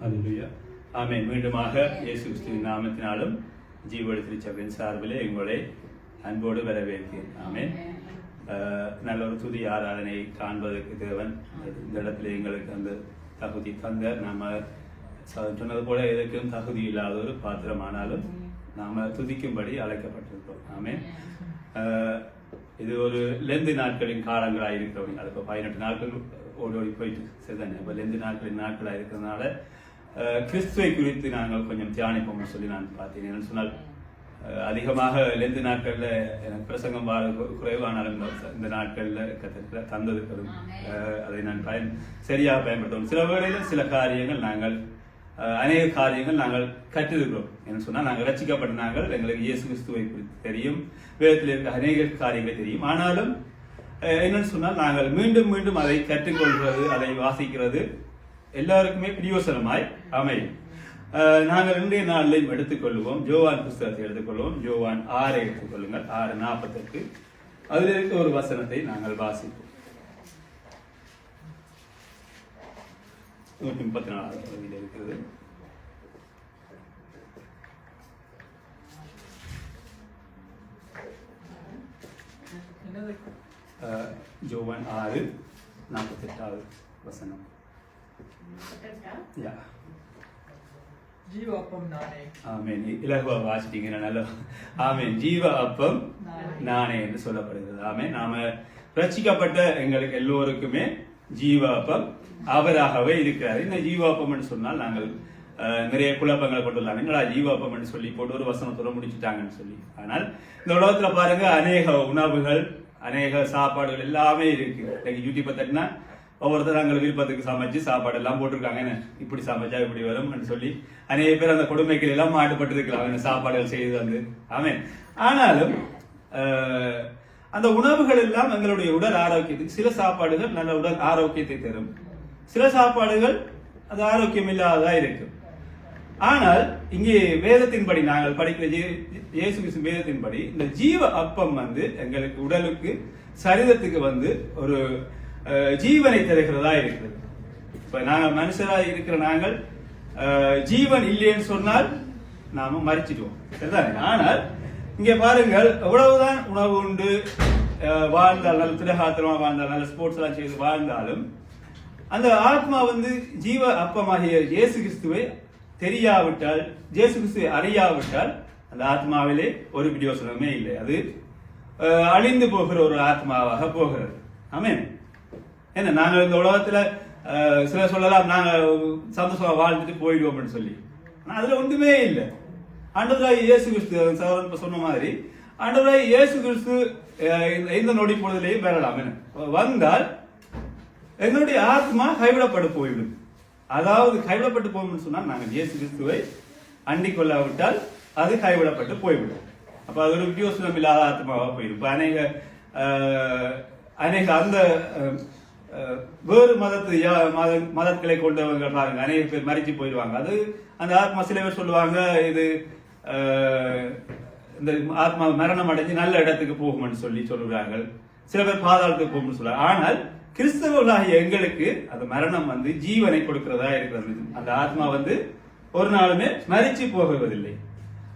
அல்லேலூயா. ஆமென். மீண்டுமாக இயேசு கிறிஸ்துவின் நாமத்தினாலும் ஜீவொளி திருச்சபையின் சார்பிலே உங்களை அன்போடு வரவேற்கிறேன். ஆமென். நல்ல ஒரு துதி ஆராதனை காண்பதற்கு தேவன் இந்த இடத்துல எங்களுக்கு அந்த தகுதி தந்தார். நாம சொன்னது போல எதற்கும் தகுதி இல்லாத ஒரு பாத்திரமானாலும் நாம துதிக்கும்படி அழைக்கப்பட்டிருக்கிறோம். ஆமென். இது ஒரு லெந்து நாட்களின் காலங்களாக இருக்கிறவங்க, அது இப்போ 18 நாட்கள் ஓடி போயிட்டு சரிதானே. இப்போ லெந்து நாட்களின் நாட்களாக இருக்கிறதுனால கிறிஸ்துவை குறித்து நாங்கள் கொஞ்சம் தியானிப்போம்னு சொல்லி நான் பார்த்தேன். என்னன்னு சொன்னால் அதிகமாக லெந்து நாட்களில் எனக்கு பிரசங்கம் குறைவானாலும் இந்த நாட்களில் தந்தது அதை நான் சரியாக பயன்படுத்தணும். சில வேளையில் சில காரியங்கள் நாங்கள் அநேக காரியங்கள் நாங்கள் கற்றிருக்கிறோம். என்ன சொன்னால் நாங்கள் ரட்சிக்கப்பட்ட நாங்கள் எங்களுக்கு இயேசு கிறிஸ்துவை குறித்து தெரியும், வேதத்தில் இருக்க அநேக காரியங்கள் தெரியும். ஆனாலும் என்னன்னு சொன்னால் நாங்கள் மீண்டும் மீண்டும் அதை கற்றுக்கொள்வது, அதை வாசிக்கிறது எல்லாருக்குமே பிரயோசனமாய் அமையும். நாங்கள் இன்றைய நாளிலையும் எடுத்துக்கொள்வோம். யோவான் புஸ்தகத்தை எடுத்துக்கொள்வோம். யோவான் 6 எடுத்துக்கொள்ளுங்கள். 6:48 அதில் இருக்க ஒரு வசனத்தை நாங்கள் வாசிப்போம். 134 பகுதியில் இருக்கிறது. யோவான் 6:48 வசனம். ஜீவ அப்பம் நானே. ஆமென். இலகுவா வாசிட்டீங்க, நல்ல. ஆமென். ஜீவ அப்பம் நானே என்று சொல்லப்படுகிறது. ஆமென். நாம ரட்சிக்கப்பட்ட எங்களுக்கு எல்லோருக்குமே ஜீவ அப்பம் அவராகவே இருக்கிறார். இந்த ஜீவாப்பம் என்று சொன்னால் நாங்கள் நிறைய குழப்பங்களை கொண்டுள்ளாங்க. என்னடா ஜீவாப்பம் என்று சொல்லி போட்டு ஒரு வசனத்தோட முடிச்சுட்டாங்கன்னு சொல்லி. ஆனால் இந்த உலகத்துல பாருங்க, அநேக உணவுகள், அநேக சாப்பாடுகள் எல்லாமே இருக்கு. யூடியூப்பை தட்டினா ஒவ்வொருத்தர் நாங்கள் விருப்பத்துக்கு சமைச்சு சாப்பாடு எல்லாம் போட்டிருக்காங்க. என்ன இப்படி சமைச்சா இப்படி வரும் சொல்லி அநேக பேர் அந்த கொடுமைகள் எல்லாம் மாட்டுப்பட்டு இருக்கிறாங்க சாப்பாடுகள் செய்து வந்து. ஆமென். ஆனாலும் அந்த உணவுகள் எல்லாம் எங்களுடைய உடல் ஆரோக்கியத்துக்கு, சில சாப்பாடுகள் நல்ல உடல் ஆரோக்கியத்தை தரும், சில சாப்பாடுகள் அது ஆரோக்கியம் இல்லாததா இருக்கு. ஆனால் இங்கே வேதத்தின்படி நாங்கள் படிக்கிற இயேசு கிறிஸ்து வேதத்தின்படி இந்த ஜீவ அப்பம் வந்து எங்களுக்கு உடலுக்கு, சரீரத்துக்கு வந்து ஒரு ஜீவனை தருகிறதா இருக்கிறது. இப்ப நாங்கள் மனுஷராக இருக்கிற நாங்கள் ஜீவன் இல்லைன்னு சொன்னால் நாம மறிச்சிடுவோம், சரிதானே. ஆனால் இங்க பாருங்கள், எவ்வளவுதான் உணவு உண்டு வாழ்ந்தால், நல்ல திடகாத்திரமா வாழ்ந்தால், நல்ல ஸ்போர்ட்ஸ் எல்லாம் செய்து வாழ்ந்தாலும் அந்த ஆத்மா வந்து ஜீவ அப்பமாகிய இயேசு கிறிஸ்துவை தெரியாவிட்டால், இயேசு கிறிஸ்துவை அறியாவிட்டால் அந்த ஆத்மாவிலே ஒரு பிரயோசனமே இல்லை. அது அழிந்து போகிற ஒரு ஆத்மாவாக போகிறது. ஆமென். என்ன நாங்கள் இந்த உலகத்துல சில சொல்லலாம், நாங்க சந்தோஷமா வாழ்ந்துட்டு போயிடுவோம் சொல்லி. அதுல ஒன்றுமே இல்லை. ஆண்டவராய் இயேசு கிறிஸ்து சொன்ன மாதிரி ஆண்டவராய் இயேசு கிறிஸ்து இந்த நொடி பொழுதிலேயும் பெறலாம். என்ன வந்தால் எங்களுடைய ஆத்மா கைவிடப்பட்டு போய்விடும். அதாவது கைவிடப்பட்டு போய்விடும் சொன்னால் நாங்கள் இயேசு கிறிஸ்துவை அண்டிக் கொள்ளாவிட்டால் அது கைவிடப்பட்டு போய்விடும். அப்ப அது ஒரு வித்தியோசனம் இல்லாத ஆத்மாவாக போயிடும். இப்ப அநேக அந்த வேறு மதங்களை கொண்டவங்க பாருங்க, அநேக பேர் மறிச்சு போயிடுவாங்க. அது அந்த ஆத்மா, சில பேர் சொல்லுவாங்க இது இந்த ஆத்மா மரணம் அடைஞ்சு நல்ல இடத்துக்கு போகும்னு சொல்லி சொல்லுறாங்க. சில பேர் பாதாளத்துக்கு போகும்னு சொல்றாங்க. ஆனால் கிறிஸ்தவர்களாகிய எங்களுக்கு அந்த மரணம் வந்து ஜீவனை கொடுக்கிறதா இருக்கிறது. அந்த ஆத்மா வந்து ஒரு நாளுமே மறிச்சு போகுவதில்லை.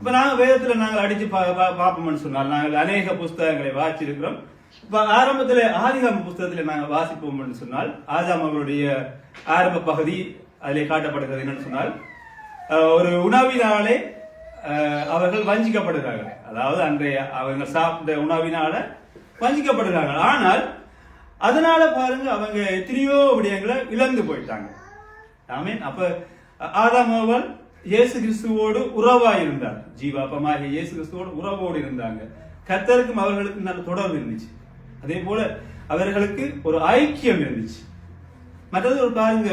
இப்ப நாங்க வேதத்துல நாங்கள் அடிச்சு பார்ப்போம்னு சொன்னால் நாங்கள் அநேக புஸ்தகங்களை வாசிச்சிருக்கிறோம். இப்ப ஆரம்பத்துல ஆதிகாம புஸ்தகத்துல நாங்கள் வாசிப்போம் சொன்னால் ஆதாம் அவர்களுடைய ஆரம்ப பகுதி அதிலே காட்டப்படுகிறது. என்னன்னு சொன்னால் ஒரு உணவினாலே அவர்கள் வஞ்சிக்கப்படுகிறார்கள். அதாவது அன்றைய அவங்க சாப்பிட்ட உணவினால வஞ்சிக்கப்படுகிறார்கள். ஆனால் அதனால பாருங்க அவங்க எத்தனையோ விடயங்களை இழந்து போயிட்டாங்க. ஆமென். அப்ப ஆதாம் அவர்கள் இயேசு கிறிஸ்துவோடு உறவாய் இருந்தார். ஜீவாப்பமாக இயேசு கிறிஸ்துவோடு உறவோடு இருந்தாங்க. கர்த்தருக்கும் அவர்களுக்கு நல்ல தொடர்பு இருந்துச்சு. அதே போல அவர்களுக்கு ஒரு ஐக்கியம் இருந்துச்சு. மற்றது ஒரு பாருங்க,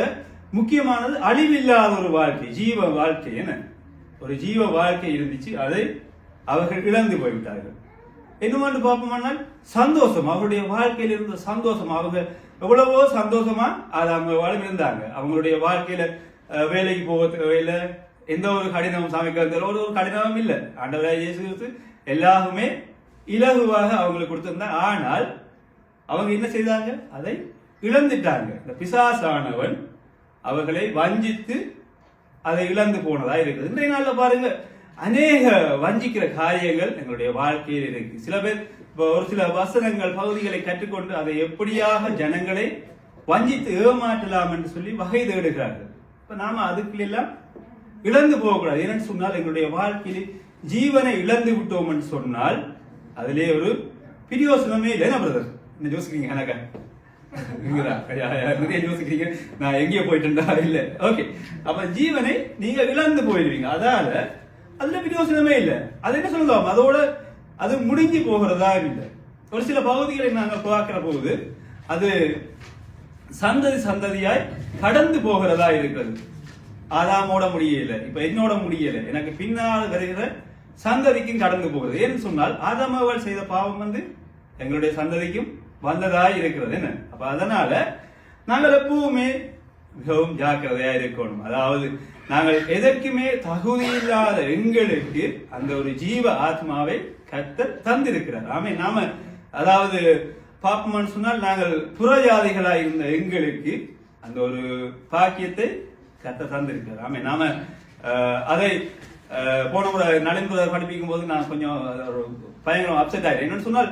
முக்கியமானது அழிவில்லாத ஒரு வாழ்க்கை, ஜீவ வாழ்க்கை. என்ன ஒரு ஜீவ வாழ்க்கை இருந்துச்சு, அதை அவர்கள் இழந்து போய்விட்டார்கள். என்னவென்று பார்ப்போம்னால் சந்தோஷம், அவருடைய வாழ்க்கையில் இருந்த சந்தோஷம். அவங்க எவ்வளவோ சந்தோஷமா அவங்க வாழ்க்கை இருந்தாங்க. அவங்களுடைய வாழ்க்கையில வேலைக்கு போக எந்த ஒரு கடினமும் சமைக்க ஒரு கடினமும் இல்லை. ஆண்டவராய் இயேசு கிறிஸ்து எல்லாருமே இலகுவாக அவங்களுக்கு கொடுத்திருந்தாங்க. ஆனால் அவங்க என்ன செய்தாங்க? அதை இழந்துட்டாங்க. இந்த பிசாசானவன் அவர்களை வஞ்சித்து அதை இழந்து போனதா இருக்குது. இன்றைய நாள்ல பாருங்க அநேக வஞ்சிக்கிற காரியங்கள் எங்களுடைய வாழ்க்கையில் இருக்கு. சில பேர் ஒரு சில வசனங்கள் பகுதிகளை கற்றுக்கொண்டு அதை எப்படியாக ஜனங்களை வஞ்சித்து ஏமாற்றலாம் என்று சொல்லி வகை தேடுகிறார்கள். இப்ப நாம அதுக்குள்ளெல்லாம் இழந்து போகக்கூடாது. என்னன்னு சொன்னால் எங்களுடைய வாழ்க்கையில் ஜீவனை இழந்து விட்டோம் என்று சொன்னால் அதிலே ஒரு பிரயோசனமே இல்லை. என்ன பிரதர் என்ன யோசிக்கிறீங்க? கணக்கா நிறைய யோசிக்கிறீங்க, நான் எங்கேயோ போயிட்டு இல்ல. ஓகே, அப்ப ஜீவனை நீங்க இழந்து போயிடுவீங்க. அதால அதுல பிரயோசனமே இல்லை. அது என்ன சொல்லுவோம், அதோட அது முடிஞ்சு போகிறதா இல்லை. ஒரு சில பகுதிகளை நாங்கள் பார்க்கிற போது அது சந்ததி சந்ததியாய் கடந்து போகிறதா இருக்கிறது. ஆதாமோட முடியல, இப்ப என்னோட முடியல, எனக்கு பின்னால் வருகிற சந்ததிக்கும் கடந்து போகிறது. ஏன்னு சொன்னால் ஆதாமவள் செய்த பாவம் வந்து எங்களுடைய சந்ததிக்கும் வந்ததாய் இருக்கிறது. என்ன அப்ப அதனால நாங்கள் எப்பவுமே மிகவும் ஜாக்கிரதையா இருக்கணும். அதாவது நாங்கள் எதற்குமே தகுதி இல்லாத எங்களுக்கு அந்த ஒரு ஜீவ ஆத்மாவை கர்த்தர் தந்திருக்கிறார். ஆமே, நாம அதாவது பாப்போம்னு சொன்னால் நாங்கள் புறஜாதிகளா இருந்த எங்களுக்கு அந்த ஒரு பாக்கியத்தை கர்த்தர் தந்திருக்கிறார். ஆமே, நாம அதை போன முறை நலின்புற படிப்பிக்கும் போது நான் கொஞ்சம் பயங்கரம் அப்செட் ஆயிட்டேன். என்னன்னு சொன்னால்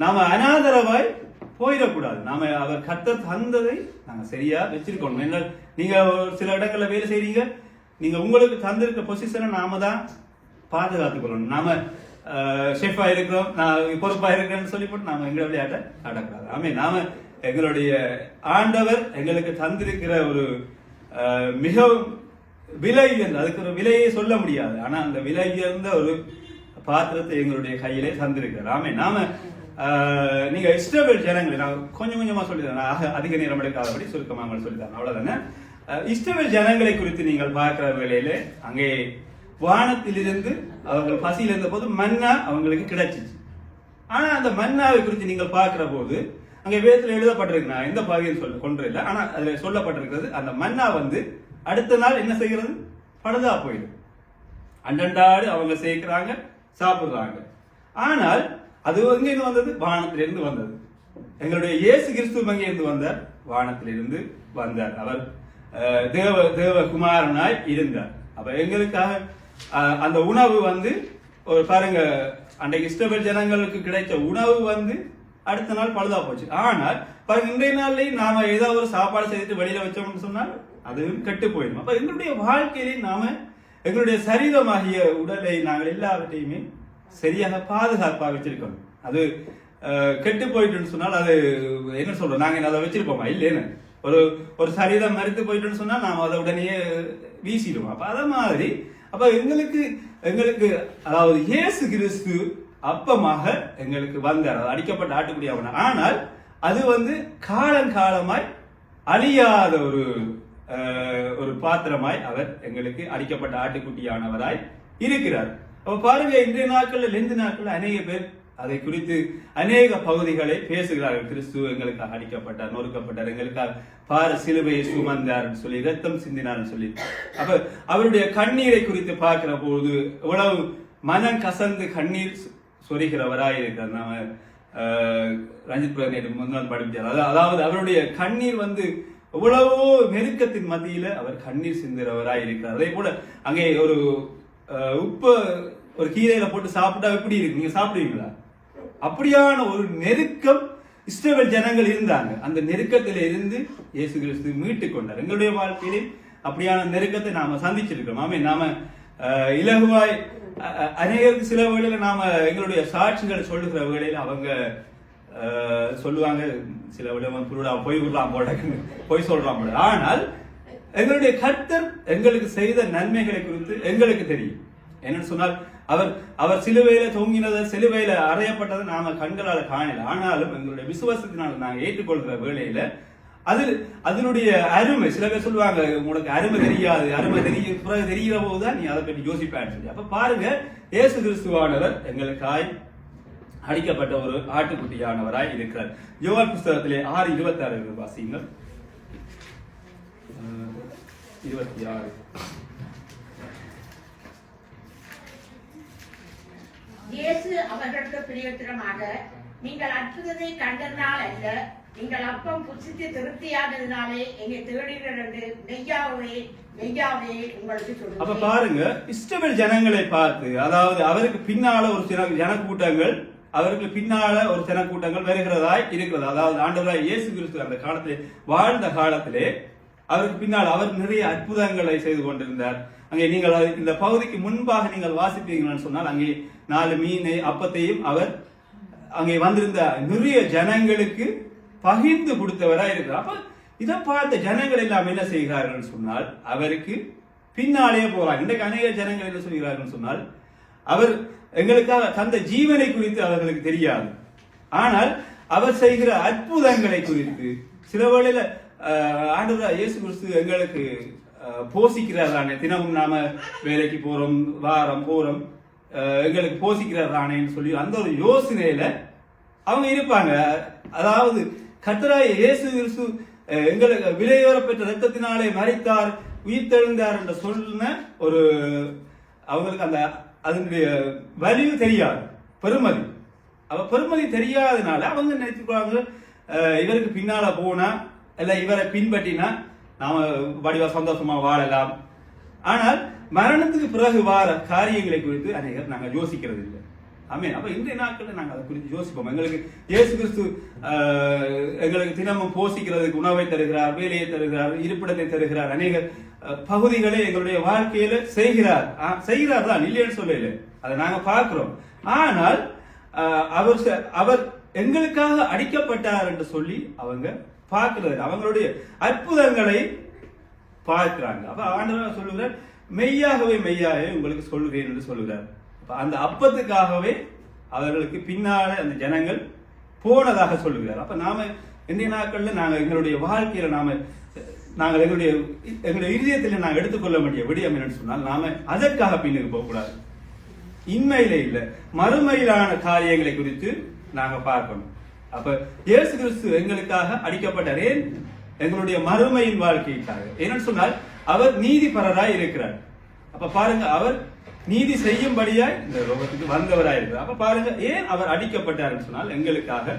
நாம அனாதரவாய் போயிடக்கூடாது. நாம அவர் கர்த்தர் தந்ததை நாங்க சரியா வச்சிருக்கணும். என்ன, நீங்க சில இடங்கள்ல வேலை செய்றீங்க, நீங்க உங்களுக்கு தந்திருக்க பொசிஷனை நாம தான் பாதுகாத்துக் கொள்ளணும். நாம ஷெஃபா இருக்கிறோம், நான் பொறுப்பா இருக்கிறேன்னு சொல்லி போட்டு நாம எங்களை விளையாட்ட நடக்கூடாது. ஆமே, நாம எங்களுடைய ஆண்டவர் எங்களுக்கு தந்திருக்கிற ஒரு மிகவும் விலை, அதுக்கு ஒரு விலையை சொல்ல முடியாது. ஆனா அந்த விலை உயர்ந்த ஒரு பாத்திரத்தை எங்களுடைய கையிலே தந்திருக்கிறார். ஆமே, நாம நீங்க இஸ்ரவேல் ஜனங்களை நான் கொஞ்சம் கொஞ்சமா சொல்லித்தரேன், அதிக நேரம் எடுக்காதபடி சுருக்கமாக சொல்லித்தரேன், அவ்வளவுதானே. இஸ்ரவேல் ஜனங்களை குறித்து நீங்கள் பார்க்கிற வேளையிலே அங்கே வானத்திலிருந்து அவர்கள் பசியில் இருந்த போது மன்னா அவங்களுக்கு கிடைச்சிச்சு. ஆனா அந்த மன்னாவை குறித்து நீங்கள் பார்க்கிற போது அங்கே வேதத்தில் எழுதப்பட்டிருக்கு, நான் எந்த பாகியம் சொல்ல கொண்டு இல்லை, ஆனா அதுல சொல்லப்பட்டிருக்கிறது அந்த மன்னா வந்து அடுத்த நாள் என்ன செய்கிறது, பழுதா போயிடும். அண்டண்டாடு அவங்க சேர்க்கிறாங்க, சாப்பிடுறாங்க. ஆனால் அது எங்கிருந்து வந்தது, வானத்திலிருந்து வந்தது. எங்களுடைய இயேசு கிறிஸ்து எங்கிருந்து வந்தார், வானத்திலிருந்து வந்தார். அவர் தேவகுமாரனாய் இருந்தார். அப்ப எங்களுக்காக அந்த உணவு வந்து ஒரு பாருங்க, அன்றைக்கு இஸ்ரவேல் ஜனங்களுக்கு கிடைத்த உணவு வந்து அடுத்த நாள் பழுதா போச்சு. ஆனால் பாருங்க, இன்றைய நாள்லயும் நாம ஏதாவது ஒரு சாப்பாடு செய்து வெளியில வச்சோம்னு சொன்னால் அதுவும் கெட்டு போயிடும். அப்ப எங்களுடைய வாழ்க்கையிலே நாம எங்களுடைய சரீரமாகிய உடலை நாங்கள் எல்லாவற்றையுமே சரியாக பாதுகாப்பாக வச்சிருக்கணும். அது கெட்டு போயிட்டுன்னு சொன்னால் அது என்ன சொல்றோம், நாங்க அதை வச்சிருப்போமா இல்லைன்னு. ஒரு சரீரம் மறுத்து போயிட்டுன்னு சொன்னா நாம அதை உடனே வீசிடுவோம். அப்ப அத மாதிரி அப்ப எங்களுக்கு அதாவது இயேசு கிறிஸ்து அப்பமாக எங்களுக்கு வந்தார், அடிக்கப்பட்ட ஆட்டுக்குடியாவன. ஆனால் அது வந்து காலங்காலமாய் அழியாத ஒரு பாத்திரமாய் அவர் எங்களுக்கு அடிக்கப்பட்ட ஆட்டுக்குட்டியானவராய் இருக்கிறார். அப்ப பாருங்க, இன்றைய நாட்கள்ல லெந்து நாட்கள்ல அநேக பேர் அதை குறித்து அநேக பகுதிகளை பேசுகிறார்கள். கிறிஸ்து எங்களுக்காக அடிக்கப்பட்டார், நொறுக்கப்பட்டார், எங்களுக்காக பார சிலுவையை சுமந்தார் சொல்லி, ரத்தம் சிந்தினார் சொல்லி. அப்ப அவருடைய கண்ணீரை குறித்து பார்க்கிற போது எவ்வளவு மனம் கசந்து கண்ணீர் சொரிகிறவராய் இருக்கிறார். நாம ரஞ்சித் பிரதேர் முன்னாள் படித்தார். அதாவது அவருடைய கண்ணீர் வந்து எவ்வளவோ நெருக்கத்தின் மத்தியில அவர் கண்ணீர் சிந்துகிறவராய் இருக்கிறார். அதே போல அங்கே ஒரு உப்பு ஒரு கீரையில போட்டு சாப்பிட்டா எப்படி இருக்கு, நீங்க சாப்பிடுவீங்களா? அப்படியான ஒரு நெருக்கம் இஸ்ரவேல் ஜனங்கள் இருந்தாங்க. அந்த நெருக்கத்தில இருந்து இயேசு கிறிஸ்து மீட்டு கொண்டார். எங்களுடைய வாழ்க்கையிலே அப்படியான நெருக்கத்தை நாம சந்திச்சிருக்கிறோம். ஆமே, நாம இலகுவாய் அநேகருக்கு சில வேளையில நாம எங்களுடைய சாட்சிகளை சொல்லுகிற வேளையில அவங்க சொல்லுவாங்க, சில விட பொய் விடலாம் போட, பொய் சொல்றான் போல. ஆனால் எங்களுடைய கர்த்தர் எங்களுக்கு செய்த நன்மைகளை குறித்து எங்களுக்கு தெரியும். என்னன்னு சொன்னால் அவர் சிலுவையில தொங்கினதை, சிலுவையில அறையப்பட்டதை நாம கண்களால காணல. ஆனாலும் எங்களுடைய விசுவாசத்தினால் நாங்கள் ஏற்றுக்கொள்கிற வேளையில அதனுடைய அருமை, சில பேர் சொல்லுவாங்க உனக்கு அருமை தெரியாது, அருமை தெரிகிற போதுதான் நீ அதை பற்றி யோசிப்பான்னு சொல்லி. அப்ப பாருங்க, இயேசு கிறிஸ்துவானவர் எங்களுக்காய் அடிக்கப்பட்ட ஒரு ஆட்டுக்குட்டியானவராய் இருக்கிறார். யோவான் புஸ்தகத்திலே 6:26 வாசிங்கள். 26. இயேசு அவர்களுக்கு பிரயோஜனமாக, நீங்கள் அற்புதத்தை கண்டனால் அல்ல, நீங்கள் அப்பம் புசித்து திருப்தியானதுனாலே என்னை தேடுங்கள் என்று மெய்யாவே மெய்யாவே உங்களுக்கு சொல்லுங்கள். அப்ப பாருங்க, இஸ்ரவேல் ஜனங்களை பார்த்து, அதாவது அவருக்கு பின்னால ஒரு சில ஜனக்கூட்டங்கள், அவருக்கு பின்னால ஒரு ஜனக்கூட்டங்கள் வருகிறதாய் இருக்கிறது. அதாவது ஆண்டவராய் இயேசு கிறிஸ்து அந்த காலத்திலே வாழ்ந்த காலத்திலே அவருக்கு பின்னால் அவர் நிறைய அற்புதங்களை செய்து கொண்டிருந்தார். அங்கே நீங்கள் இந்த பகுதிக்கு முன்பாக நீங்கள் வாசிப்பீங்கன்னு சொன்னால் அங்கே 4 மீனை அப்பத்தையும் அவர் அங்கே வந்திருந்த நிறைய ஜனங்களுக்கு பகிர்ந்து கொடுத்தவராய் இருக்கிறார். அப்ப இதை பார்த்த ஜனங்கள் எல்லாம் என்ன செய்கிறார்கள் சொன்னால் அவருக்கு பின்னாலே போறாங்க. இன்றைக்கு அநேக ஜனங்கள் என்ன சொல்கிறார்கள் சொன்னால் அவர் எங்களுக்காக தந்த ஜீவனை குறித்து அவர்களுக்கு தெரியாது, ஆனால் அவர் செய்கிற அற்புதங்களை குறித்து சில வேளையில ஆண்டவராய் இயேசு கிறிஸ்து எங்களுக்கு போஷிக்கிறார் தானே, தினமும் நாம வேலைக்கு போறோம், வாரம் போறோம், எங்களுக்கு போஷிக்கிறார் தானேன்னு சொல்லி அந்த ஒரு யோசனையில அவங்க இருப்பாங்க. அதாவது கர்த்தராகிய இயேசு கிறிஸ்து எங்களுக்கு விலையேறப்பெற்ற ரத்தத்தினாலே மரித்தார், உயிர்த்தெழுந்தார் என்று சொன்ன ஒரு அவங்களுக்கு அந்த அதனுடைய வலிவு தெரியாது, பெருமதி. பெருமதி தெரியாதனால அவங்க நினைச்சுக்குவாங்க இவருக்கு பின்னால போனா இல்ல இவரை பின்பற்றினா நாம வடிவா சந்தோஷமா வாழலாம். ஆனால் மரணத்துக்கு பிறகு வார காரியங்களை குறித்து அநேகர் நாங்கள் யோசிக்கிறது இல்லை. ஆமென். அப்ப இன்றைய நாட்களில் நாங்கள் அதை குறித்து யோசிப்போம். எங்களுக்கு இயேசு கிறிஸ்து எங்களுக்கு தினமும் போஷிக்கிறதுக்கு உணவை தருகிறார், வேலையை தருகிறார், இருப்பிடத்தை தருகிறார், அநேக பகுதிகளை எங்களுடைய வாழ்க்கையில செய்கிறார் தான், இல்லைன்னு சொல்லல, அதை நாங்க பார்க்கிறோம். ஆனால் அவர் எங்களுக்காக அடிக்கப்பட்டார் என்று சொல்லி அவங்க பார்க்கிறது, அவங்களுடைய அற்புதங்களை பார்க்கிறாங்க. அப்ப ஆண்டவர் சொல்லுகிறார், மெய்யாகவே மெய்யாகவே உங்களுக்கு சொல்லுவேன் என்று சொல்லுகிறார். அந்த அப்பத்துக்காகவே அவர்களுக்கு பின்னால அந்த ஜனங்கள் போனதாக சொல்லுகிறார். அப்ப நாம இன்றைய நாட்கள்ல நாங்க எங்களுடைய வாழ்க்கையில நாங்கள் எங்களுடைய இதயத்தில் நாங்கள் எடுத்துக்கொள்ள வேண்டிய விடயம் என்னன்னு சொன்னால், நாம அதற்காக பின்னுக்கு போகக்கூடாது. இன்மையில இல்ல, மறுமையிலான காரியங்களை குறித்து நாங்க பார்க்கணும். அப்ப இயேசு கிறிஸ்து எங்களுக்காக அடிக்கப்பட்டார். ஏன்? எங்களுடைய மறுமையின் வாழ்க்கைக்காக. என்னன்னு சொன்னால் அவர் நீதிபரராய் இருக்கிறார். அப்ப பாருங்க, அவர் நீதி செய்யும்படியாய் இந்த லோகத்துக்கு வந்தவராய் இருக்கிறார். அப்ப பாருங்க, ஏன் அவர் அடிக்கப்பட்டார் சொன்னால் எங்களுக்காக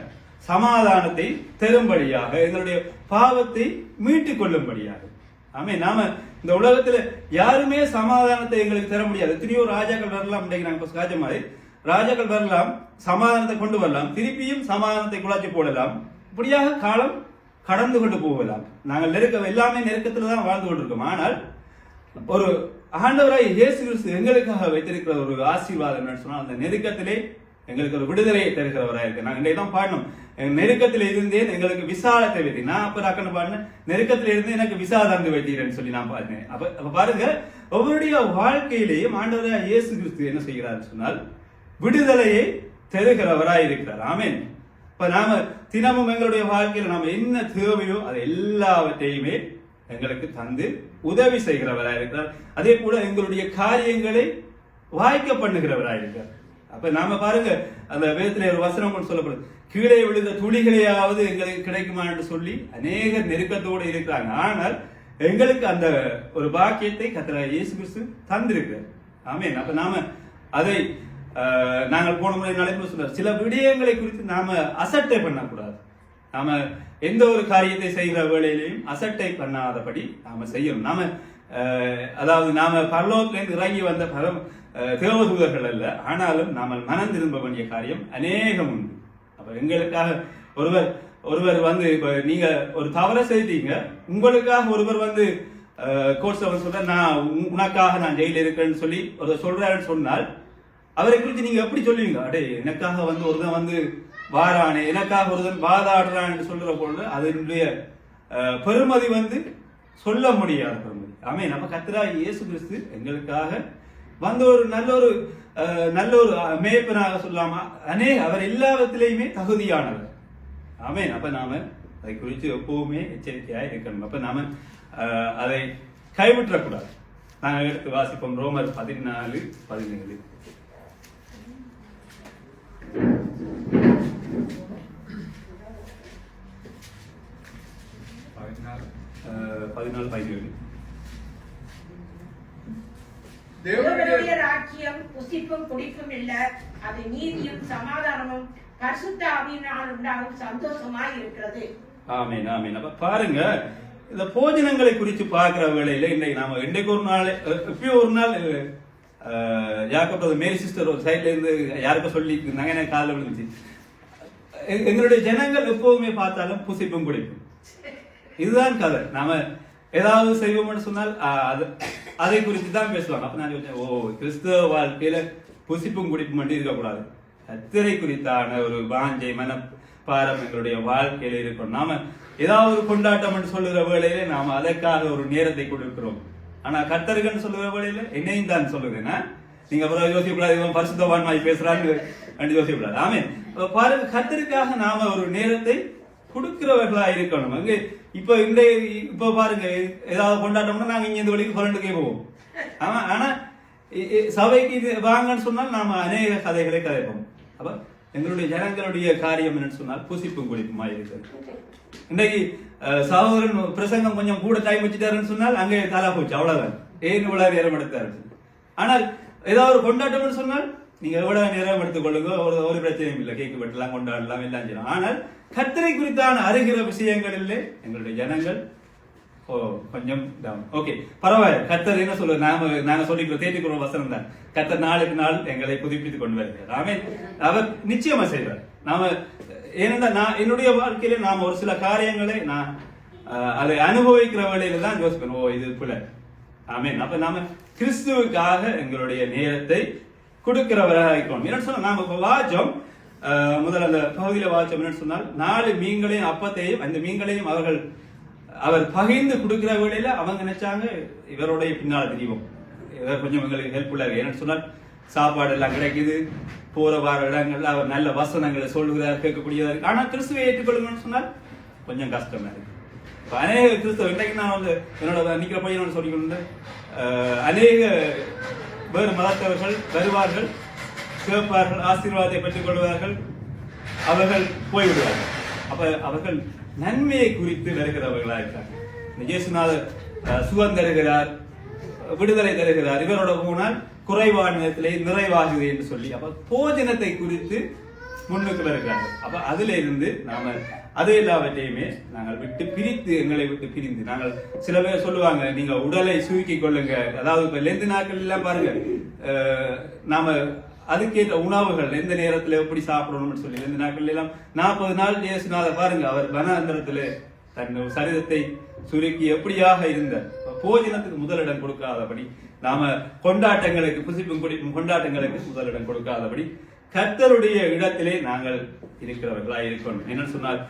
சமாதானத்தை தரும்படியாக, எங்களுடைய பாவத்தை மீட்டுக் கொள்ளும்படியாக. ஆமே, நாம இந்த உலகத்துல யாருமே சமாதானத்தை எங்களுக்கு தர முடியாது. எத்தனையோ ராஜாக்கள் வரலாம், இன்றைக்கு நாங்க காஜ மாதிரி ராஜாக்கள் வரலாம், சமாதானத்தை கொண்டு வரலாம், திருப்பியும் சமாதானத்தை குழாச்சி போடலாம். இப்படியாக காலம் கடந்து கொண்டு போகலாம். நாங்கள் எல்லாமே நெருக்கத்துல தான் வாழ்ந்து கொண்டிருக்கோம். ஆனால் ஒரு ஆண்டவராய் இயேசு கிறிஸ்து எங்களுக்காக வைத்திருக்கிற ஒரு ஆசீர்வாதம் என்ன சொன்னால், அந்த நெருக்கத்திலே எங்களுக்கு ஒரு விடுதலையை தருகிறவராக இருக்கு. நாங்கள் இன்றைக்கு தான் பாடணும், நெருக்கத்தில் இருந்தேன் எங்களுக்கு விசாலத்தை வைத்தேன். நான் அப்ப ராக்கன்னு பாடினேன், நெருக்கத்தில் இருந்து எனக்கு விசா தந்து வைத்தீரன்னு சொல்லி நான் பாடினேன். அப்ப பாருங்க, ஒவ்வொருடைய வாழ்க்கையிலேயும் ஆண்டவராய் இயேசு கிறிஸ்து என்ன செய்கிறார் சொன்னால் விடுதலையை தருகிறவராய் இருக்கிறார். ஆமென். இப்ப நாம தினமும் எங்களுடைய வாழ்க்கையில் நாம என்ன தேவையோ அது எல்லாவற்றையுமே எங்களுக்கு தந்து உதவி செய்கிறவராய் இருக்கிறார். அதே போல எங்களுடைய காரியங்களை வாய்க்க பண்ணுகிறவராய் இருக்கிறார். அப்ப நாம பாருங்க, அந்த வேதத்துல ஒரு வசனம் சொல்லப்படுது, கீழே விழுந்த துளிகளையாவது எங்களுக்கு கிடைக்குமா என்று சொல்லி அநேக நெருக்கத்தோடு இருக்கிறாங்க. ஆனால் எங்களுக்கு அந்த ஒரு பாக்கியத்தை கர்த்தராகிய இயேசு கிறிஸ்து தந்திருக்கிறார். ஆமென். அப்ப நாம அதை நாங்கள் போன முறை நடைமுறை சொல்றார், சில விடயங்களை குறித்து நாம அசட்டை பண்ணக்கூடாது. நாம எந்த ஒரு காரியத்தை செய்கிற வேளையிலையும் அசட்டை பண்ணாதபடி நாம செய்யணும். அதாவது நாம பரலோகத்திலிருந்து இறங்கி வந்த தேவதூதர்கள் அல்ல, ஆனாலும் நாம மனம் திரும்ப வேண்டிய காரியம் அநேகம் உண்டு. அப்ப எங்களுக்காக ஒருவர் வந்து, இப்ப நீங்க ஒரு தவறை செய்தீங்க, உங்களுக்காக ஒருவர் வந்து கோர்ஸ் சொல்ற, நான் உனக்காக நான் ஜெயில இருக்கேன்னு சொல்லி ஒரு சொல்றாருன்னு சொன்னால் அவரை குறித்து நீங்க எப்படி சொல்லுவீங்க? அடே, எனக்காக வந்து ஒருதான் வந்து வாரானே, எனக்காக ஒருதன் வாதாடுறான் என்று சொல்ற பொழுது அதனுடைய பெருமதி வந்து சொல்ல முடியாத பெருமதி. ஆமே, நம்ம கர்த்தராகிய இயேசு கிறிஸ்து எங்களுக்காக வந்து ஒரு நல்ல ஒரு மேய்ப்பனாக சொல்லாம அவர் எல்லா விதத்திலையுமே தகுதியானவர். ஆமே. அப்ப நாம அதை குறித்து எப்பவுமே எச்சரிக்கையா இருக்கணும். அப்ப நாம அதை கைவிட்டக்கூடாது. நாங்கள் எடுத்து வாசிப்போம் ரோமர் 14:17. 14:17. தேவனுடைய ராஜ்யம் புசிப்பும் குடிப்பும் இல்ல, அது நீதியும் சமாதானமும் பரிசுத்த ஆவியினால் உண்டாகும் சந்தோஷமாய் இருக்கிறது. ஆமீன் ஆமீன். அப்ப பாருங்க, இந்த போஜனங்களை குறித்து பார்க்கிற வேளையில இன்றைக்கு ஒரு நாள் எப்பயோ ஒரு நாள் யாக்கப் மேரி சிஸ்டர் ஒரு சைட்ல இருந்து யாருக்கும் சொல்லி இருந்தாங்க, எனக்கு காலில் விழுந்துச்சு. எங்களுடைய ஜனங்கள் எப்பவுமே பார்த்தாலும் புசிப்பும் குடிப்பும், இதுதான் கதை. நாம ஏதாவது செய்வோம்னு சொன்னால் அதை குறித்து தான் பேசுவாங்க. அப்ப நான் யோசிச்சேன், கிறிஸ்தவ வாழ்க்கையில புசிப்பும் குடிப்பும் மட்டும் இருக்கக்கூடாது, கர்த்தரை குறித்தான ஒரு வாஞ்சை மனப்பாரம் எங்களுடைய வாழ்க்கையில இருக்கும். நாம ஏதாவது ஒரு கொண்டாட்டம் சொல்லுகிற வேளையில நாம அதற்காக ஒரு நேரத்தை கொடுக்கிறோம். ஆனா கர்த்தருக்குன்னு சொல்லுகிற வேளையில என்னையும் தான் சொல்லுதுன்னா, நீங்க அப்புறம் யோசிக்கப்படாது பரிசுத்தவான் மாதிரி பேசுறான்னு யோசிக்கப்படாது. ஆமே, பாருங்க, கர்த்தருக்காக நாம ஒரு நேரத்தை கொடுக்கிறவர்களா இருக்கணும். அங்க இப்ப பாருங்க, ஏதாவது கொண்டாட்டம்னா நாங்க இங்க இந்த வழிக்கு புரண்டுக்கே போவோம். ஆனா சபைக்கு இது வாங்கன்னு சொன்னால் நாம அநேக கதைகளை கதைப்போம். அப்ப எங்களுடைய ஜனங்களுடைய காரியம் என்னன்னு சொன்னால் புசிப்பும் குடிப்புமா இருக்கிறது. இன்னைக்கு சகோதரன் பிரசங்கம் கொஞ்சம் கூட டைம் வச்சுட்டாருன்னு சொன்னால் அங்கே தலா போச்சு, அவ்வளவுதான். ஏன் இவ்வளவு நேரம் எடுத்தாரு. ஆனால் ஏதாவது ஒரு கொண்டாட்டம்னு சொன்னால் நீங்க எவ்வளவு நேரம் எடுத்துக் கொள்ளுங்க, ஒரு பிரச்சனையும் இல்லை, கேக்கு வெட்டலாம், கொண்டாடலாம், எல்லாம் செய்யலாம். ஆனால் கர்த்தரை குறித்தான அருகிற விஷயங்களில் எங்களுடைய ஜனங்கள் கொஞ்சம் டவுன். ஓகே, பரவாயில்ல. கர்த்தர் என்ன சொல்ல, நாங்க சொல்லிக்கிறோம், தேடிக்கிறோம் வசனம் தான். கர்த்தர் நாளுக்கு நாள் எங்களை புதுப்பித்துக் கொண்டு வருகிறார். ஆமென். அவர் நிச்சயமா செய்வார். நாம ஏனென்றா என்னுடைய வாழ்க்கையில நாம ஒரு சில காரியங்களை அதை அனுபவிக்கிற வேளையில தான் யோசிக்கணும், இது பிள்ளை. ஆமென். அப்ப நாம கிறிஸ்துவுக்காக எங்களுடைய நேரத்தை கொடுக்கிறவராக இருக்கணும். என்ன சொன்னா, நாம வாச்சோம் முதல்ல அந்த பகுதியில வாச்சோம் என்னன்னு சொன்னால், 4 மீன்களையும் அப்பத்தையும் அந்த மீன்களையும் அவர் பகிர்ந்து கொடுக்கிற வேளையில அவங்க நினைச்சாங்க இவருடைய பின்னால தெரியும், இவர் கொஞ்சம் எங்களுக்கு ஹெல்ப்ஃபுல்லா இருக்கு. ஏன்னு சொன்னால் சாப்பாடு எல்லாம் கிடைக்குது, போற வார இடங்கள்ல அவர் நல்ல வசனங்களை சொல்லுகிறார், கேட்கக்கூடியதா இருக்கு. ஆனா கிறிஸ்துவை ஏற்றுக்கொள்ளுங்கன்னு சொன்னால் கொஞ்சம் கஷ்டமா இருக்கு. அநேக கிறிஸ்தவ இன்றைக்கு நான் என்னோட நிக்கிற பையனோட சொல்லிக்கொண்டு அநேக வேறு மதத்தவர்கள் வருவார்கள், கேட்பார்கள், ஆசீர்வாதத்தை பெற்றுக் கொள்வார்கள், அவர்கள் போய்விடுவார்கள். அப்ப அவர்கள் நன்மையை குறித்து வருகிறவர்களா இருக்கிறார்கள். இயேசுநாதர் சுகம் தருகிறார், விடுதலை தருகிறார், இவரோட போனால் குறைவான நேரத்திலே நிறைவாகுது என்று சொல்லி அப்ப போஜனத்தை குறித்து முன்னுக்கு வருகிறார்கள். அப்ப அதுல இருந்து நாம அது எல்லாவற்றையுமே நாங்கள் எங்களை விட்டு பிரிந்து நாங்கள் சில பேர் சொல்லுவாங்க, நீங்க உடலை சுருக்கிக் கொள்ளுங்க. அதாவது இப்ப லெந்து நாட்கள் எல்லாம் பாருங்க, நாம அதுக்கேற்ற உணவுகள் எந்த நேரத்துல எப்படி சாப்பிடணும்னு சொல்லி இந்த நாட்கள் எல்லாம் 40 நாள் இயேசுநாதர் பாருங்க, அவர் வனாந்தரத்துல தன் சரீரத்தை சுருக்கி எப்படியாக இருந்த போஜனத்துக்கு முதலிடம் கொடுக்காதபடி, நாம கொண்டாட்டங்களுக்கு புசிப்பும் குடிப்பும் கொண்டாட்டங்களுக்கு முதலிடம் கொடுக்காதபடி கர்த்தருடைய இடத்திலே நாங்கள் இருக்கிறவர்களா இருக்கணும். என்னன்னு சொன்னால்,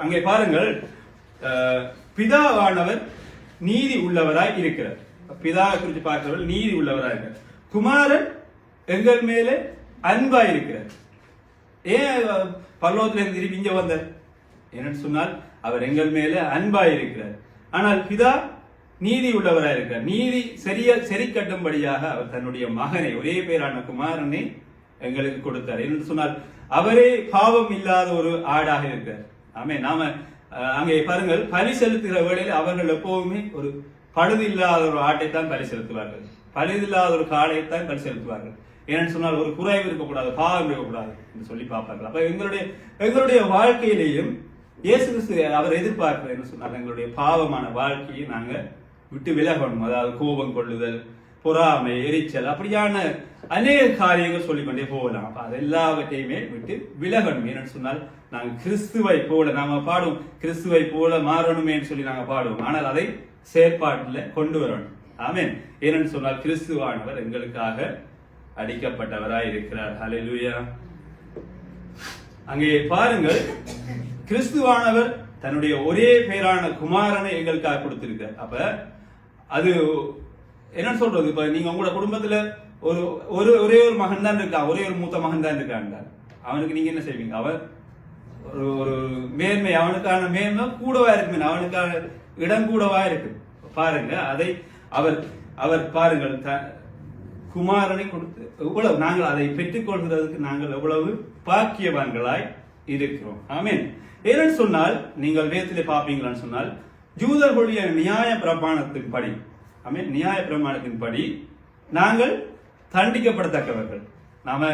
அங்கே பாருங்கள், பிதாவானவர் நீதி உள்ளவராய் இருக்கிறார். பிதா குறித்து பார்க்கிறவர்கள் நீதி உள்ளவராய் இருக்கிறார். குமாரன் எங்கள் மேலே அன்பா இருக்கிறார். ஏன் பரலோகத்துல இருந்து திருப்பி இங்க வந்தார்? என்னன்னு சொன்னால் அவர் எங்கள் மேலே அன்பா இருக்கிறார். ஆனால் பிதா நீதி உள்ளவராய் இருக்கிறார். நீதி சரி கட்டும்படியாக அவர் தன்னுடைய மகனை, ஒரே பேரான குமாரனை எங்களுக்கு கொடுத்தார். என்று சொன்னால் அவரே பாவம் இல்லாத ஒரு ஆடாக இருக்கிறார். ஆமே, நாம அங்கே பாருங்கள், பலி செலுத்துகிற வேளையில் அவர்கள் எப்பவுமே ஒரு பழுது இல்லாத ஒரு ஆட்டைத்தான் பலி செலுத்துவார்கள், பழுது இல்லாத ஒரு காளையைத்தான் பலி செலுத்துவார்கள். ஏன்னு சொன்னால் ஒரு குறைவு இருக்கக்கூடாது, பாவம் இருக்கக்கூடாது என்று சொல்லி பார்ப்பார்கள். அப்ப எங்களுடைய வாழ்க்கையிலேயும் இயேசு கிறிஸ்து அவர் எதிர்பார்க்கிறார் என்று சொன்னால் எங்களுடைய பாவமான வாழ்க்கையை நாங்க விட்டு விலகணும். அதாவது கோபம் கொள்ளுதல், பொறாமை, எரிச்சல், அப்படியான அநேக காரியங்கள் சொல்லிக்கொண்டே போகலாம். அப்ப அது எல்லாவற்றையுமே விட்டு விலகணும். ஏன்னு சொன்னால் நாங்கள் கிறிஸ்துவை போல நாம பாடுவோம், கிறிஸ்துவை போல மாறணுமே சொல்லி நாங்க பாடுவோம். ஆனால் அதை செயற்பாட்டில் கொண்டு வரணும். ஆமென். ஏன்னு சொன்னால் கிறிஸ்துவானவர் எங்களுக்காக அடிக்கப்பட்டவராய் இருக்கிறார். ஹல்லேலூயா. அங்கே பாருங்கள், கிறிஸ்துவானவர் தன்னுடைய ஒரே பேரான குமாரனை எங்களுக்காக கொடுத்திருக்கிறார். அப்ப அது என்ன சொல்றது, இப்ப நீங்க உங்களோட குடும்பத்துல ஒரே ஒரு மகன் தான் இருக்கான், ஒரே ஒரு மூத்த மகன் தான் இருக்கான், அவனுக்கு நீங்க என்ன செய்வீங்க? அவர் ஒரு மேன்மை, அவனுக்கான மேன்மை கூடவா இருக்கு, அவனுக்கான இடம் கூடவா இருக்கு. பாருங்க, அதை அவர் பாருங்கள் குமாரனை கொடுத்து எவ்வளவு நாங்கள் அதை பெற்றுக் கொள்கிறதுக்கு நாங்கள் எவ்வளவு பாக்கியவான்களாய் இருக்கிறோம். ஆமென். ஏன்னு சொன்னால் நீங்கள் வேதத்திலே பாப்பீங்களான்னு சொன்னால் யூதர்களுடைய நியாய பிரமாணத்தின்படி, ஆமென், நியாய பிரமாணத்தின்படி நாங்கள் தண்டிக்கப்படத்தக்கவர்கள். நாம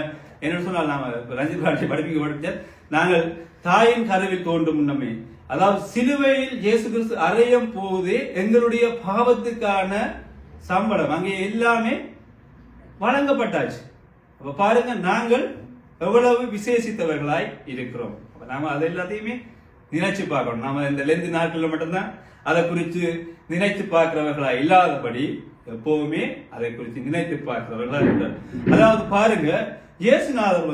என்ன சொன்னால், நாம ரஞ்சித் பாட்டி படிக்க நாங்கள் தாயின் கருவில் தோன்றும் முன்னமே, அதாவது சிலுவையில் இயேசு கிறிஸ்து அறையும் போதே எங்களுடைய பாவத்துக்கான சம்பளம் அங்கே எல்லாமே வழங்கப்பட்டாச்சு. அப்ப பாருங்க, நாங்கள் எவ்வளவு விசேஷித்தவர்களாய் இருக்கிறோம். நாம அதை எல்லாத்தையுமே நினைச்சு பார்க்கணும். நாம இந்த லெந்து நாட்கள்ல மட்டும்தான் அதை குறித்து நினைத்து பார்க்கிறவர்களா இல்லாதபடி எப்பவுமே அதை குறித்து நினைத்து பார்க்கிறவர்களா இருக்கிறார். அதாவது பாருங்க, இயேசுநாதர்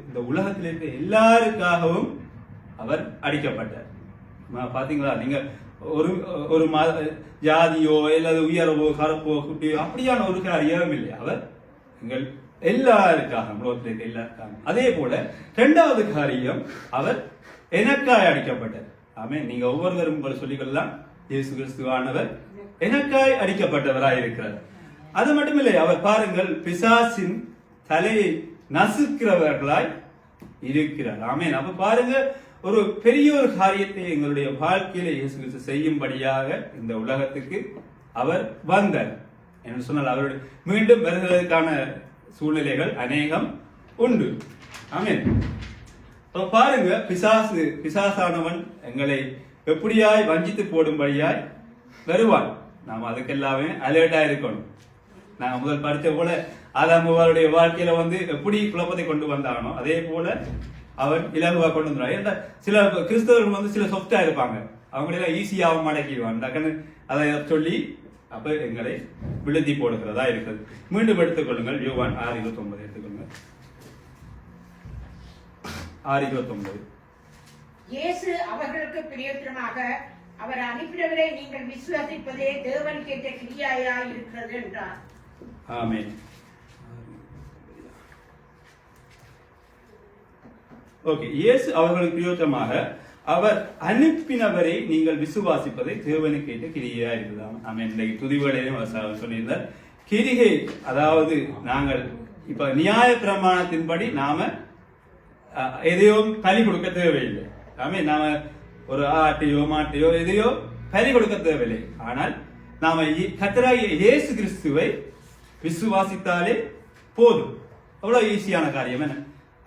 இந்த உலகத்தில் இருக்க எல்லாருக்காகவும் அவர் அடிக்கப்பட்டார். பாத்தீங்களா? நீங்க ஒரு ஒரு ஜாதியோ அல்லது உயரவோ கரப்போ குட்டியோ அப்படியான ஒரு காரியம் இல்லை. அவர் எங்கள் எல்லாருக்காக, உலகத்தில் இருக்க எல்லாருக்காக. அதே போல இரண்டாவது காரியம், அவர் எனக்காய் அடிக்கப்பட்டார். ஆமே, நீங்க ஒவ்வொருவரும் உங்களை சொல்லிக்கலாம், இயேசு கிறிஸ்துவானவர் எனக்காய் அடிக்கப்பட்டவராய் இருக்கிறார். அது மட்டும் இல்லை, அவர் பாருங்கள், பிசாசின் தலையை நசுக்கிறவர்களாய் இருக்கிறார். ஆமே, அப்ப பாருங்க, ஒரு பெரிய ஒரு காரியத்தை எங்களுடைய வாழ்க்கையில இயேசு கிறிஸ்து செய்யும்படியாக இந்த உலகத்துக்கு அவர் வந்தார் என்று சொன்னால், அவருடைய மீண்டும் வருகிறதுக்கான சூழ்நிலைகள் அநேகம் உண்டு. ஆமே, பாருங்க, பிசாசானவன் எங்களை எப்படியாய் வஞ்சித்து போடும்படியாய் வருவான். நாம் அதுக்கெல்லாமே அலர்ட்டா இருக்கணும். நாங்க முதல் படித்த போல ஆதாமுடைய வாழ்க்கையில எப்படி குழப்பத்தை கொண்டு வந்தானோ அதே போல அவன் இலகுவா கொண்டு வந்துடுவான். சில கிறிஸ்தவர்கள் சில சொஃப்டா இருப்பாங்க, அவங்களெல்லாம் ஈஸியாகவும் மடக்கிடுவான். டக்குன்னு அதை சொல்லி அப்ப எங்களை விழுத்தி போடுகிறதா இருக்கிறது. மீண்டும் எடுத்துக்கொள்ளுங்கள், யோவான் 6:29 எடுத்துக்கொள்ளுங்கள். 6:29. இயேசு அவர்களுக்கு பிரியத்திரமாக அவர் அனுப்பினவரை நீங்கள் விசுவாசிப்பதே தேவன் கேட்ட கிரியாயா இருக்கிறது என்றார். ஆமென். ஓகே, இயேசு அவர்களுக்கு பிரியத்திரமாக அவர் அனுப்பினவரை நீங்கள் விசுவாசிப்பதை தேவனுக்கு கேட்ட கிரியா இருக்குதான். ஆமென். இன்றைக்கு துதிவேளையிலும் சொல்லியிருந்தார், கிரிகை, அதாவது நாங்கள் இப்ப நியாய பிரமாணத்தின்படி நாம எதையோ பலி கொடுக்க தேவையில்லை. ஆமென். நாம ஒரு ஆட்டையோ மாட்டையோ எதையோ பலி கொடுக்க தேவையில்லை. ஆனால் நாம கர்த்தராகிய இயேசு கிறிஸ்துவை விசுவாசித்தாலே போதும். அவ்வளவு ஈஸியான காரியம். என்ன,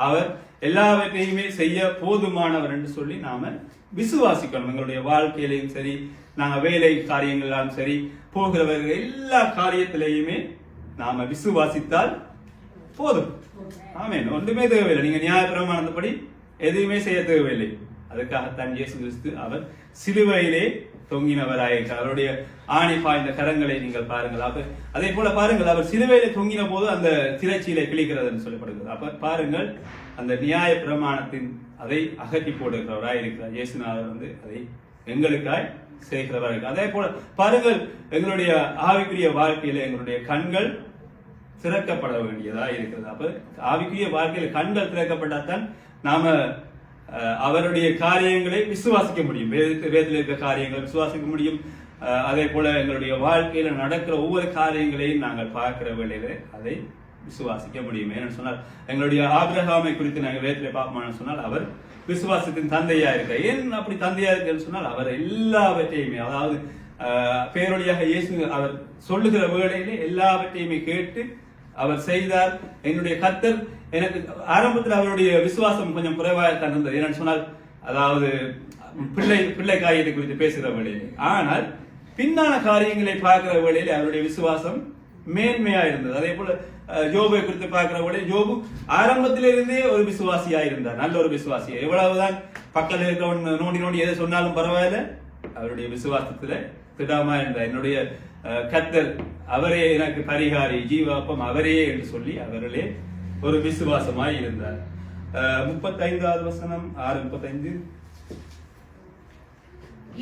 அவர் எல்லாவற்றையுமே செய்ய போதுமானவர் என்று சொல்லி நாம விசுவாசிக்கணும். எங்களுடைய வாழ்க்கையிலையும் சரி, நாங்க வேலை காரியங்களாலும் சரி, போகிறவர்கள் எல்லா காரியத்திலையுமே நாம விசுவாசித்தால் போதும். ஆமென். ஒன்றுமே தேவையில்லை. நீங்க நியாய பிரமாணப்படி எதுவுமே செய்ய தேவையில்லை. அதுக்காகத்தான் இயேசு கிறிஸ்து அவர் சிலுவையிலே தொங்கினவராயிருக்கிறார். அவருடைய ஆணி பாய்ந்த கரங்களை நீங்கள் பாருங்கள். அதே போல பாருங்கள், அவர் சிலுவையிலே தொங்கின போது அந்த திரைச்சீலை கிழிக்கிறது என்று சொல்லப்படுகிறது. அப்ப பாருங்கள், அந்த நியாய பிரமாணத்தின் அதை அகற்றி போடுகிறவராயிருக்கிறார் இயேசுநாதர். அதை எங்களுக்காய் செய்கிறவர்கள். அதே போல பாருங்கள், எங்களுடைய ஆவிக்குரிய வாழ்க்கையில எங்களுடைய கண்கள் திறக்கப்பட வேண்டியதா இருக்கிறது. அப்ப ஆவிக்குரிய வாழ்க்கையில கண்கள் திறக்கப்பட்டால்தான் நாம அவருடைய காரியங்களை விசுவாசிக்க முடியும். வேதத்தில் இருக்கிற காரியங்களை விசுவாசிக்க முடியும். அதே போல எங்களுடைய வாழ்க்கையில நடக்கிற ஒவ்வொரு காரியங்களையும் நாங்கள் பார்க்கிற வேளையில அதை விசுவாசிக்க முடியும். ஏன்னு சொன்னால், எங்களுடைய ஆபிரகாமை குறித்து நாங்கள் வேதத்திலே பார்ப்போம்னு சொன்னால், அவர் விசுவாசத்தின் தந்தையா இருக்க. ஏன் அப்படி தந்தையா இருக்குன்னு சொன்னால், அவர் எல்லாவற்றையுமே, அதாவது பேரொழியாக இயேசு அவர் சொல்லுகிற வேளையிலே எல்லாவற்றையுமே கேட்டு அவர் செய்தார். என்னுடைய கர்த்தர் எனக்கு ஆரம்பத்தில் அவருடைய விசுவாசம் கொஞ்சம் குறைவாகத்தான் இருந்தது. என்னன்னு சொன்னால், அதாவது பிள்ளை காரியத்தை குறித்து பேசுகிற வேளையிலே, ஆனால் பின்னான காரியங்களை பார்க்கிற வேளையிலே அவருடைய விசுவாசம் மேன்மையா இருந்தது. அதே போல யோபை குறித்து பார்க்கிற வேளையில் யோபு ஆரம்பத்திலிருந்தே ஒரு விசுவாசியா இருந்தார், நல்ல ஒரு விசுவாசியா. எவ்வளவுதான் பக்கத்தில் இருக்கிறவன் நோண்டி நோண்டி எதை சொன்னாலும் பரவாயில்ல, அவருடைய விசுவாசத்துல திடமா இருந்தார். என்னுடைய கர்த்தர் அவரே எனக்கு பரிகாரி, ஜீவாப்பம் அவரே என்று சொல்லி அவர்களே ஒரு விசுவாசமாய் இருந்தார். 35வது வசனம் 6:35.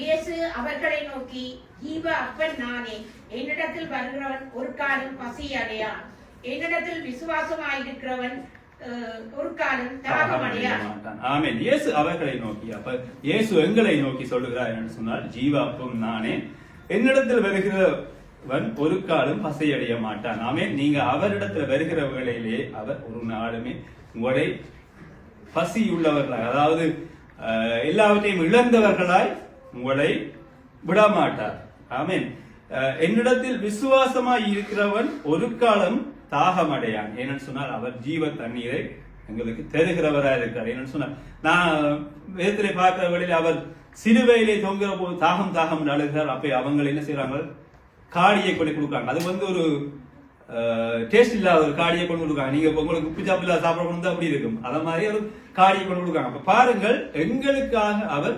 இயேசு அவர்களை நோக்கி, ஜீவ அப்பன் நானே, என்னிடத்தில் வருகிறவன் ஒரு காலம் பசி அடையான், என்னிடத்தில் விசுவாசமாயிருக்கிறவன் ஒரு காலம் தாகம் அடையான். ஆமென். இயேசு அவர்களை நோக்கி, அப்ப இயேசு எங்களை நோக்கி சொல்லுகிறார் என்று சொன்னால், ஜீவ அப்பம் நானே, என்னிடத்தில் வருகிறவன் ஒரு காலம் பசி அடைய மாட்டான். ஆமென். நீங்க அவரிடத்துல வருகிற வேளையிலே அவர் ஒரு நாளுமே உங்களை பசி உள்ளவர்களாய், அதாவது எல்லாவற்றையும் இழந்தவர்களாய் உங்களை விடமாட்டார். ஆமென். என்னிடத்தில் விசுவாசமாய் இருக்கிறவன் ஒரு காலம் தாகம் அடையான். ஏன்னு சொன்னால், அவர் ஜீவ தண்ணீரை எங்களுக்கு தருகிறவராக இருக்கிறார். என்னன்னு சொன்ன நான் வேதத்திலே பார்க்கிற வழியில் அவர் சிலுவையிலே தொங்குற போது தாகம் தாகம் அழுகிறார். அப்ப அவங்க என்ன செய்யறாங்க, காடியை கொண்டு கொடுக்குறாங்க. அது வந்து ஒரு டேஸ்ட் இல்லாத ஒரு காடியை கொண்டு கொடுக்குறாங்க. நீங்க உங்களுக்கு உப்பு சாப்பிட்டு இல்லாத சாப்பிட கொண்டு அப்படி இருக்கும். அத மாதிரி ஒரு காடியை கொண்டு கொடுக்குறாங்க. அப்ப பாருங்கள், எங்களுக்காக அவர்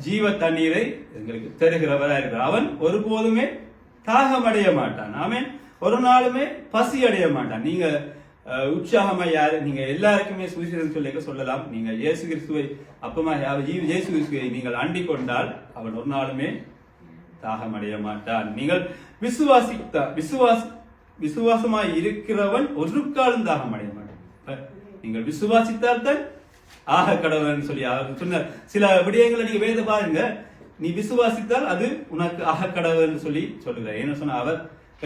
ஜீவ தண்ணீரை எங்களுக்கு தருகிறவராக இருக்கிறார். அவன் ஒருபோதுமே தாகம் அடைய மாட்டான். ஆமென். ஒரு நாளுமே பசி அடைய மாட்டான். நீங்க உற்சாகமா யாரு, நீங்க எல்லாருக்குமே சுவிசேஷம் சொல்லலாம். நீங்க இயேசு கிறிஸ்துவை அப்பமா இயேசு கிறிஸ்துவை நீங்கள் அண்டிக் கொண்டால் அவன் ஒரு நாளுமே தாகம் அடைய மாட்டான். நீங்கள் விசுவாசமாய் இருக்கிறவன் ஒரு காலம் தாகம் அடைய மாட்டான். நீங்கள் விசுவாசித்தால் தான் ஆக கடவுள்னு சொல்லி அவர் சொன்ன சில விடயங்களை நீங்க வேத பாருங்க. நீ விசுவாசித்தால் அது உனக்கு ஆக கடவுள்னு சொல்லி சொல்லுகிறார். என்ன சொன்ன, அவர்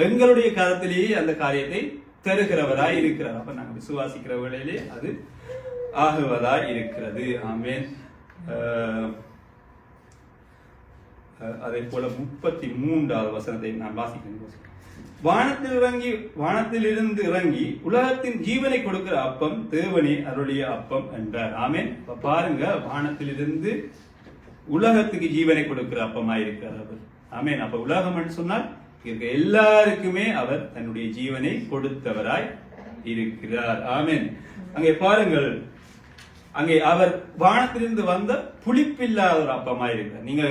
எங்களுடைய கருத்திலேயே அந்த காரியத்தை தருகிறவராய் இருக்கிறார். அப்ப நாங்க விசுவாசிக்கிற வேளையிலே அது ஆகுவதாய் இருக்கிறது. ஆமென். அதே போல 33வது வசனத்தை நான் வாசிக்கிறேன். வானத்திலிருந்து இறங்கி உலகத்தின் ஜீவனை கொடுக்கிற அப்பம் தேவனே அருளிய அப்பம் என்றார். ஆமென். பாருங்க, வானத்திலிருந்து உலகத்துக்கு ஜீவனை கொடுக்கிற அப்பமாய் இருக்கிறார் அவர். ஆமென். அப்ப உலகம் சொன்னால் எல்லாருக்குமே அவர் தன்னுடைய ஜீவனை கொடுத்தவராய் இருக்கிறார். ஆமென். அங்கே பாருங்கள், அங்கே அவர் வானத்திலிருந்து வந்த புளிப்பில்லாத ஒரு அப்பமாய் இருக்கிறார். நீங்க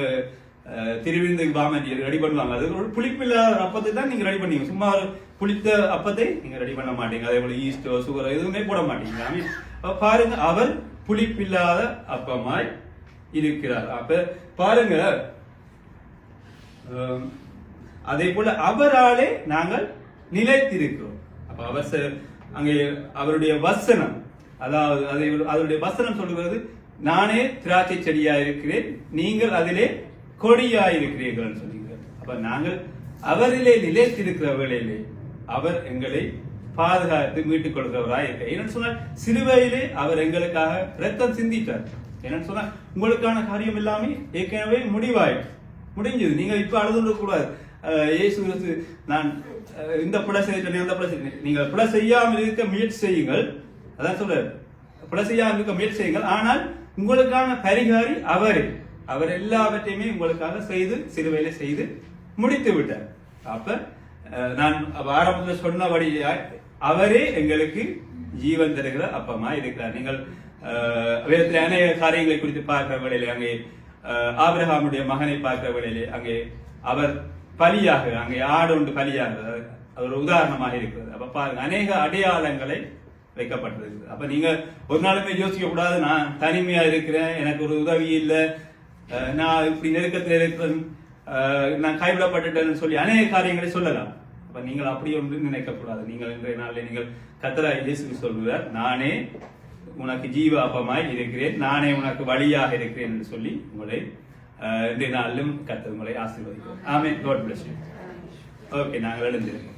திருவிருந்து பாமன் ரெடி பண்ணுவாங்க, அது ஒரு புளிப்பில்லாத அப்பத்தை தான் நீங்க ரெடி பண்ணீங்க. சும்மா ஒரு புளித்த அப்பத்தை நீங்க ரெடி பண்ண மாட்டீங்க. அதே போல ஈஸ்டோ சுகரோ எதுவுமே போட மாட்டீங்க. ஆமென். பாருங்க, அவர் புளிப்பில்லாத அப்பமாய் இருக்கிறார். அப்ப பாருங்க, அதே போல அவராலே நாங்கள் நிலைத்திருக்கிறோம். அப்ப அவர் அங்கே அவருடைய வசனம், அதாவது அதனுடைய வசனம் சொல்லுகிறது, நானே திராட்சை செடியா இருக்கிறேன், நீங்கள் அதிலே கொடியா இருக்கிறீர்கள் சொல்லுகிறார். அப்ப நாங்கள் அவரிலே நிலைத்திருக்கிற வேளையிலே அவர் எங்களை பாதுகாத்து மீட்டுக் கொள்கிறவராய் இருக்க. என்னன்னு சொன்னால், சிலுவையிலே அவர் எங்களுக்காக ரத்தம் சிந்திட்டார். என்னன்னு சொன்னா, உங்களுக்கான காரியம் எல்லாமே ஏற்கனவே முடிஞ்சது. நீங்க இப்ப அழுது கூடாது. இயேசு கிறிஸ்து நான் இந்த பிழை செய்ய அந்த பிழை செய்ய, நீங்க பிழை செய்யாமல் இருக்க முயற்சி செய்யுங்கள். அதான் சொல்றாரு, பிழை செய்யாமல் இருக்க முயற்சி செய்யுங்கள். ஆனால் உங்களுக்கான பரிகாரி அவர் எல்லாவற்றையுமே உங்களுக்காக சிலுவையில செய்து முடித்து விட்டார். அப்ப நான் ஆரம்பத்தில் சொன்னபடி அவரே எங்களுக்கு ஜீவன் தருகிற அப்பமா இருக்கிறார். நீங்கள் வேதத்தில் அநேக காரியங்களை குறித்து பார்க்கிற வேளையிலே, அங்கே ஆபிரகாமுடைய மகனை பார்க்கிற வேளையிலே, அங்கே அவர் பலியாக, அங்கே ஆடு ஒன்று பலியாக, அது ஒரு உதாரணமாக இருக்கிறது. அப்ப பாருங்க, அநேக அடையாளங்களை வைக்கப்பட்டிருக்கு. அப்ப நீங்க ஒரு நாளுமே யோசிக்க கூடாது, நான் தனிமையா இருக்கிறேன், எனக்கு ஒரு உதவி இல்லை, நான் இப்படி நெருக்கத்தில் இருக்கிறேன், நான் கைவிடப்பட்டுட்டேன்னு சொல்லி அநேக காரியங்களை சொல்லலாம். அப்ப நீங்கள் அப்படி ஒன்று நினைக்க கூடாது. நீங்கள் இன்றைய நாளில் நீங்கள் கர்த்தராகிய இயேசு சொல்கிறார், நானே உனக்கு ஜீவ அப்பமாய் இருக்கிறேன், நானே உனக்கு வழியாக இருக்கிறேன் என்று சொல்லி உங்களை இன்றைய நாளிலும் கர்த்தர் உங்களை ஆசீர்வதிக்கிறார். ஆமென். God bless you. ஓகே, நாங்கள் எழுந்திருக்கோம்.